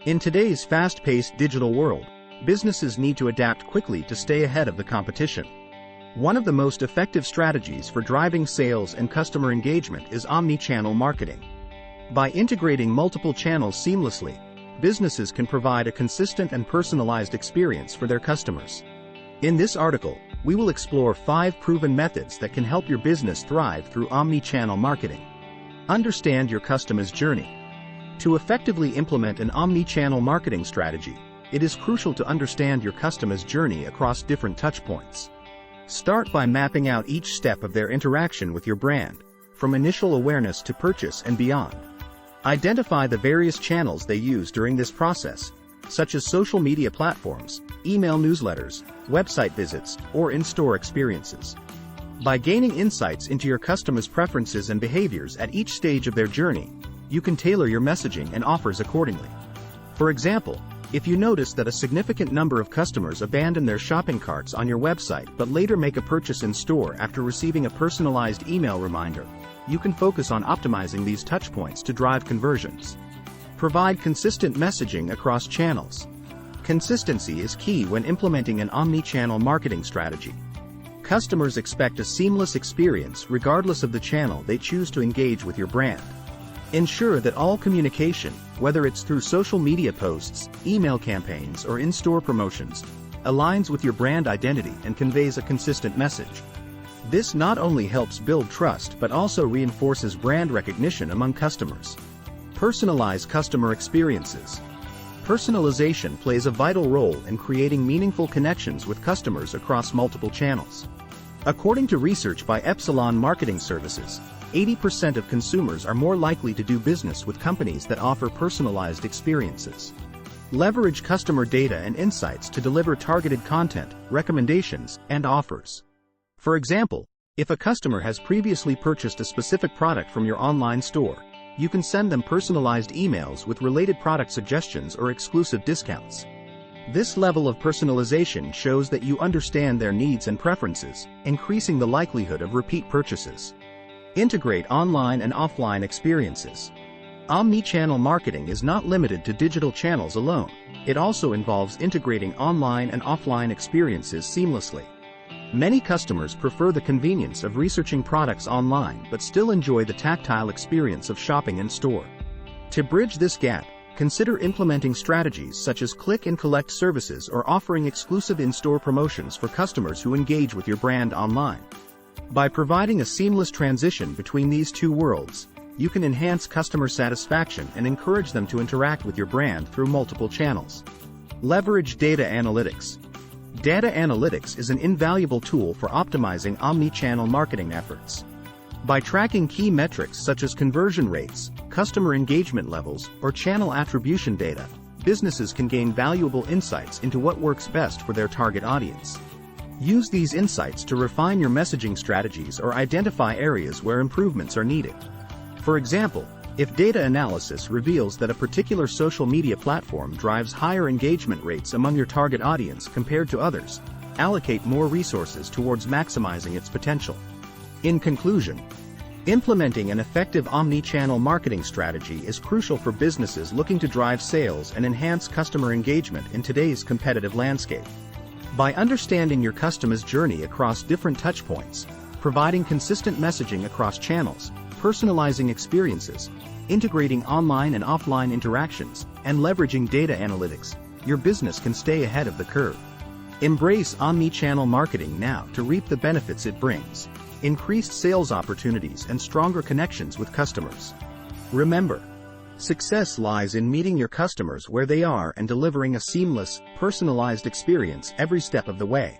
In today's fast-paced digital world, businesses need to adapt quickly to stay ahead of the competition. One of the most effective strategies for driving sales and customer engagement is omnichannel marketing. By integrating multiple channels seamlessly, businesses can provide a consistent and personalized experience for their customers. In this article, we will explore 5 proven methods that can help your business thrive through omnichannel marketing. Understand your customer's journey. To effectively implement an omnichannel marketing strategy, it is crucial to understand your customer's journey across different touchpoints. Start by mapping out each step of their interaction with your brand, from initial awareness to purchase and beyond. Identify the various channels they use during this process, such as social media platforms, email newsletters, website visits, or in-store experiences. By gaining insights into your customers' preferences and behaviors at each stage of their journey, you can tailor your messaging and offers accordingly. For example, if you notice that a significant number of customers abandon their shopping carts on your website but later make a purchase in store after receiving a personalized email reminder, you can focus on optimizing these touchpoints to drive conversions. Provide consistent messaging across channels. Consistency is key when implementing an omnichannel marketing strategy. Customers expect a seamless experience regardless of the channel they choose to engage with your brand. Ensure that all communication, whether it's through social media posts, email campaigns, or in-store promotions, aligns with your brand identity and conveys a consistent message. This not only helps build trust but also reinforces brand recognition among customers. Personalize customer experiences. Personalization plays a vital role in creating meaningful connections with customers across multiple channels. According to research by Epsilon Marketing Services, 80% of consumers are more likely to do business with companies that offer personalized experiences. Leverage customer data and insights to deliver targeted content, recommendations, and offers. For example, if a customer has previously purchased a specific product from your online store, you can send them personalized emails with related product suggestions or exclusive discounts. This level of personalization shows that you understand their needs and preferences, increasing the likelihood of repeat purchases. Integrate online and offline experiences. Omnichannel marketing is not limited to digital channels alone. It also involves integrating online and offline experiences seamlessly. Many customers prefer the convenience of researching products online but still enjoy the tactile experience of shopping in store. To bridge this gap, consider implementing strategies such as click and collect services or offering exclusive in-store promotions for customers who engage with your brand online. By providing a seamless transition between these two worlds, you can enhance customer satisfaction and encourage them to interact with your brand through multiple channels. Leverage data analytics. Data analytics is an invaluable tool for optimizing omnichannel marketing efforts. By tracking key metrics such as conversion rates, customer engagement levels, or channel attribution data, businesses can gain valuable insights into what works best for their target audience. Use these insights to refine your messaging strategies or identify areas where improvements are needed. For example, if data analysis reveals that a particular social media platform drives higher engagement rates among your target audience compared to others, allocate more resources towards maximizing its potential. In conclusion, implementing an effective omnichannel marketing strategy is crucial for businesses looking to drive sales and enhance customer engagement in today's competitive landscape. By understanding your customer's journey across different touchpoints, providing consistent messaging across channels, personalizing experiences, integrating online and offline interactions, and leveraging data analytics, your business can stay ahead of the curve. Embrace omnichannel marketing now to reap the benefits it brings: increased sales opportunities and stronger connections with customers. Remember, success lies in meeting your customers where they are and delivering a seamless, personalized experience every step of the way.